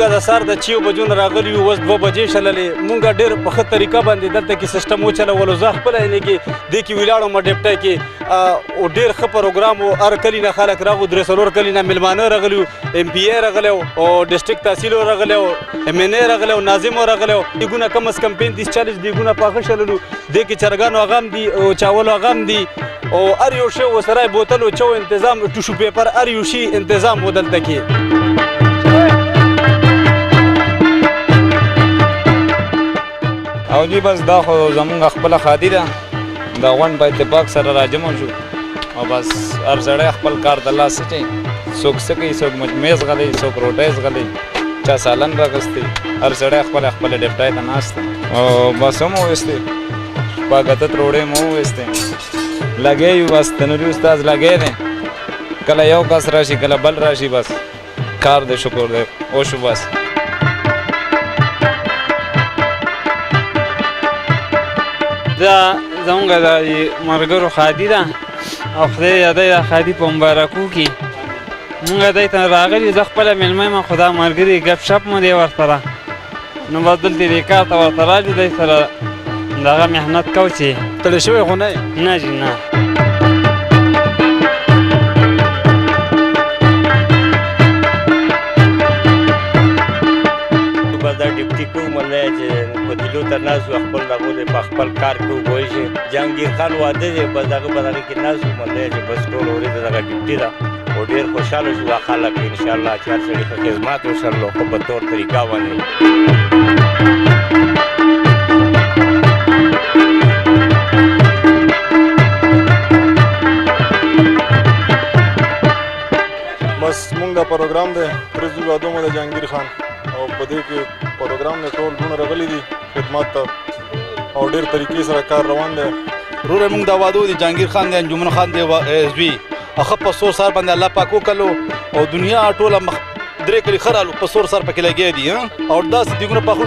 مونږ د سهار د 6 بجو نه راغلي یو، اوس 2 بجې شللې. مونږ ډېر په ښه طریقه باندې دلته کې سیسټم وچلولو. زه خپله یعنې کې دې کې ولاړم ډیپټی کې، او ډېر ښه پروګرام و. هر کلي نه خلک راغلو، 3 کلي نه مېلمانه راغلي وو، MPA راغلی وو، او ډسټرکټ تحصیل راغلی وو، MNA راغلی وو، ناظم راغلی وو. دیګونه کم از کم 35-40 دیګونه پاخه شللو. دې کې چرګانو هغه هم دي او چاولو هغه هم دي، او هر یو شی ورسره بوتل او چو انتظام، ټوشو پیپر، هر یو شي انتظام و دلته کې. او جی بس دا خو زمونږ خپله ښادي ده. د غونډ په اتفاق سره راجمع شو، او بس هر سړی خپل کار د لاس اچوي. څوک څه کوي، څوک مجمع زغلی، څوک روټۍ زغلی، چا سالن راغستی. هر سړی خپله ډیپټی ته ناست او بس هم وویستې، شپږ اتۀ روړۍ مو وویستې. لګی یو، بس تنوري استاد لګی دی. کله یو کس راشي، کله بل راشي، بس کار دی، شکر دی، وشو بس. دا زمونږ د ملګرو ښادي ده، او خدای د دی د ښادي په مبارکو کې مونږ دی ته راغلي. زه خپله مېلمه یم، خو دا ملګري ګپ شپ مو دی ورسره، نو بس دلته دې کار ته ورته راځو، دی سره دغه محنت کوو چې ستړی شوی خو نه یې؟ نه جي نه. بس دا ډیپټي کوو ملای چې په دلو ته ناست وو، خپل دغو دی په خپل کار کوو. پوه شي جهانګیر خان واده دی، بس هغه په دغه کې ناست وو ملای چې بس ټول ورځ دغه ډیپټي ده، او ډېر خوشحاله شو دا خلک انشاءالله چې هر سړي ښه خدمات وشرلو ښه په طور طریقه باندې. بس مونږ دا پروګرام دی پرزو واده مو د جهانګیر خان، او په دې کې پروګرام نه ټول ډونه راغلي دي خدمات ته، او ډېر طریقې سره کار روان دی. وروره مونږ دا واده د جهانګیر خان دی، انجمن خان دی زوی، هغه په سور سر باندې الله پاک وکړلو، او دنیا ټوله 3 کلي ښه رالو په سور سر پکې لګیا دي. او داسې دیګونه پاخه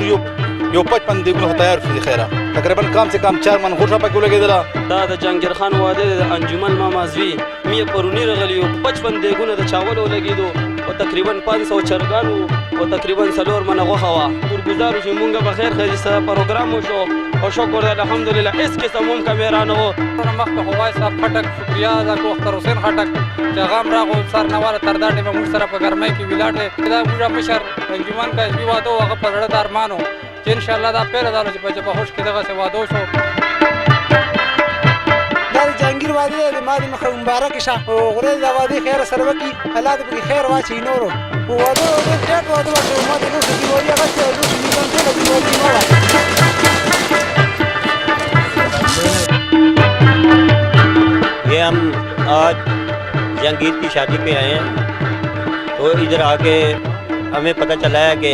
یو 55 دیګونه تیار شو دي. خیره تقریبا کم سے کم 4 من غوښه پکې ولګېدله. دا د جهانګیر خان واده د انجمن ماما زوی مې پرونی راغلی وو، 55 دیګونه د چاولو ولګېدو، او تقریبا 500 چرګانو، او تقریبا 4 منه غوښه وه. ګورګزارو چې مونږ به خیر ښایسته پروګرام وشو، او شکر دی الحمدلله. هېڅ قسم هم کمیرا نه وو. مخکې خو وای صاحب خټک شکریا ادا کړو، اختر حسین خټک چې هغه هم راغو سر نواله تر دا ټیمه موږ سره په ګرمۍ کې ولاړې. دا موږ مشر انجمن کا زوی واده و، هغه په زړه د ارمان و چې انشاءالله دا پیله دا چې په جبه خوش کې دغسې واده وشو. دا د جهانګیر واده دی، ما دې مخه مبارکه شه، او خدای دې دا واده خیر سره وکړي، الله دې پکې خیر واچوي. نورو واده ډېر زیات واده وشو، ما د لوښو دیوالي هغسې لوښو میزان ټوله دیوالي نه وه. ये हम आज जहांगीर की शादी पे आए हैं, तो इधर आके हमें पता चला है कि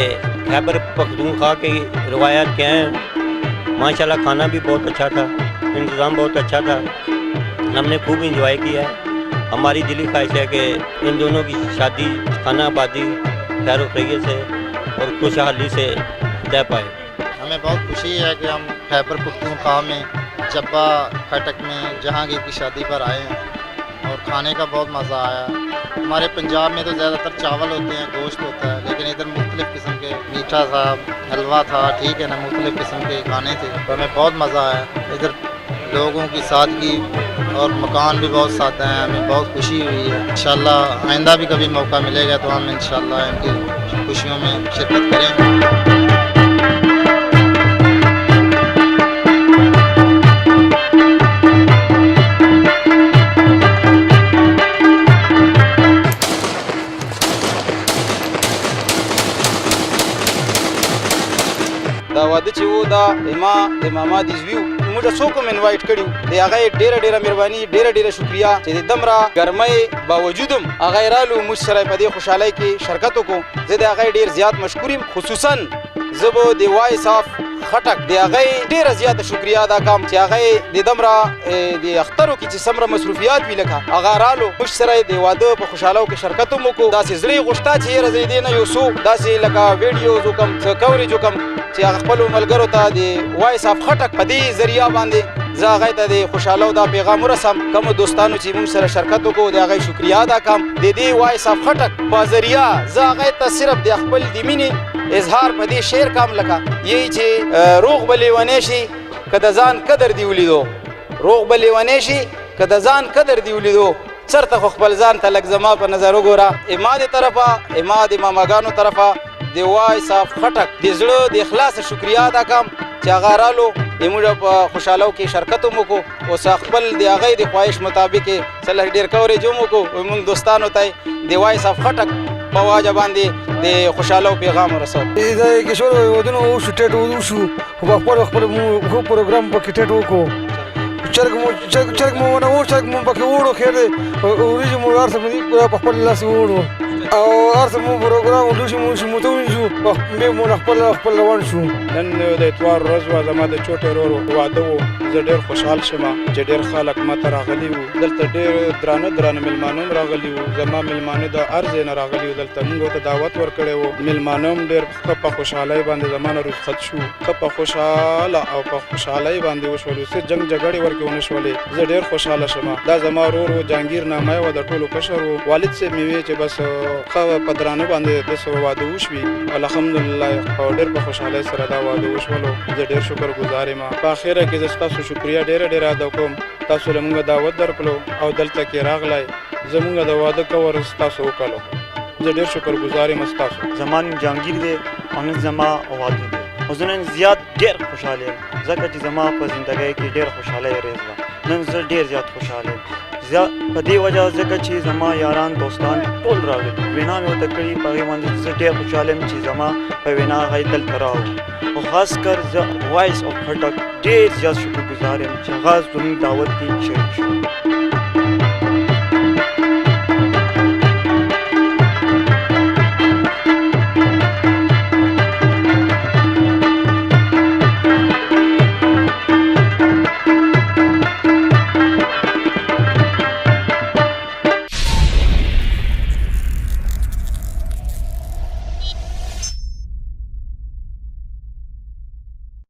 खैबर पख्तूनख्वा की रवायात क्या हैं। माशाल्लाह खाना भी बहुत अच्छा था, इंतज़ाम बहुत अच्छा था, हमने खूब इंजॉय किया है। हमारी दिली ख्वाहिश है कि इन दोनों की शादी खाना आबादी खैर खैरियत से और खुशहाली से तय पाए। हमें बहुत खुशी है कि हम खैबर पख्तूनख्वा में जब्बा खटक में जहांगीर की शादी पर आए हैं, और खाने का बहुत मज़ा आया। हमारे पंजाब में तो ज़्यादातर चावल होते हैं, गोश्त होता है, लेकिन इधर मुख्तलिफ़ किस्म के मीठा था, हलवा था, ठीक है ना, मुख्तलिफ़ किस्म के खाने थे, तो हमें बहुत मज़ा आया। इधर लोगों की सादगी और मकान भी बहुत सादा है, हमें बहुत खुशी हुई है। इंशाल्लाह आइंदा भी कभी मौका मिलेगा तो हम इंशाल्लाह इनकी खुशियों में शिरकत करेंगे। دا واده چې و دا د ماما د زوی و، موږ څوک هم انوایټ کړي وو، د هغه یې ډېره مهرباني، ډېره شکریا چې د دومره ګرمۍ باوجود هم هغه یې رالو موږ سره په دې خوشحالۍ کې شرکت وکړو. زه د هغه ډېر زیات مشکور یم، خصوصا زه به د وایس آف خټک د هغه ډېره زیاته شکریا ادا کوم چې هغه د دومره د اخترو کې چې څومره مصروفیات وي لکه هغه رالو موږ سره د واده په خوشحالو کې شرکت هم وکړو. داسې زړه یې غوښته چې یاره زه دې نه یو څو داسې لکه ویډیوز وکړم، څه کوریج وکړم چې هغه خپلو ملګرو ته د وایس آف خټک په دې ذریعه باندې زه هغې ته د خوشحالو دا پیغام ورسم. کومو دوستانو چې موږ سره شرکت وکړو د هغې شکریا ادا کوم. د دې وایس آف خټک په ذریعه زه هغې ته صرف د خپل د مینې اظهار په دې شعر کام لکه یی چې روغ به لیونی شي که د ځان قدر دې ولیدو روغ به لیونی شي که د ځان قدر دې ولیدو چرته خو خپل ځان ته لږ زما په نظر وګوره اما د طرفه اما د ماماګانو طرفه د وایس اف خټک د زړه د اخلاص شکریا ادا کوم چې هغه رالو موږ په خوشحالو کې شرکت هم وکړو اوس خپل د هغې د خواهش مطابق یې څه لږ ډېر کورېج هم وکړو موږ دوستانو ته د وایس اف خټک په واجه باندې د خوشحالو پیغام ورسو د کشور ودونو وشو ټیټ وشو خو خپل مو پروګرام په کې ټیټ وکړو چرګ مو ونه و چرګ مو پکې وړو خیر دی وریجې مو هر څه مو په خپل لاس وړو او هر څه مو پروګرام ولوشي مو شو موته ونیسو بیا مو خپل روان شو نن د اتوار ورځ وه زما د چوټې ورور واده و زه ډېر خوشحال شوم چې ډېر خلک ما ته راغلي وو دلته ډېر درانه میلمانه هم راغلي وو زما میلمانه د هر ځای نه راغلي وو دلته موږ ورته دعوت ورکړی وو میلمانه هم ډېر ښه په خوشحالۍ باندې زما نه رخصت شو ښه په خوشحاله او په خوشحالۍ باندې وشولو څه جنګ جګړې ورکې ونه شولې زه ډېر خوشحاله شوم دا زما ورور و جهانګیر نامه وه د ټولو کشر و والد صاحب مې وی چې بس ښه په درانه باندې داسې واده وشوي الحمدلله ډېر په خوشحالۍ سره دا واده وشولو زه ډېر شکر ګزار یم په اخره کې زه ستاسو شکریه ډېره ادا کوم تاسو له موږ دعوت درکړو او دلته کې راغلی زموږ د واده کور ستاسو وکړو زه ډېر شکر ګزار یم ستاسو زما نوم جهانګیر دی او نن زما واده دی او زه نن زیات ډېر خوشحاله یم ځکه چې زما په زندګۍ کې ډېر خوشحالۍ ورځ ده نن زه ډېر زیات خوشحاله یم په دې وجه ځکه چې زما یاران دوستان ټول راغلي وینا مې ورته کړې په هغې باندې زه ډېر خوشحاله یم چې زما په وینا هغوی دلته راوړو او خاص کر زه وایس اف خټک ډېر زیات شکرګزار یم چې هغه زموږ دعوت کې شریک شو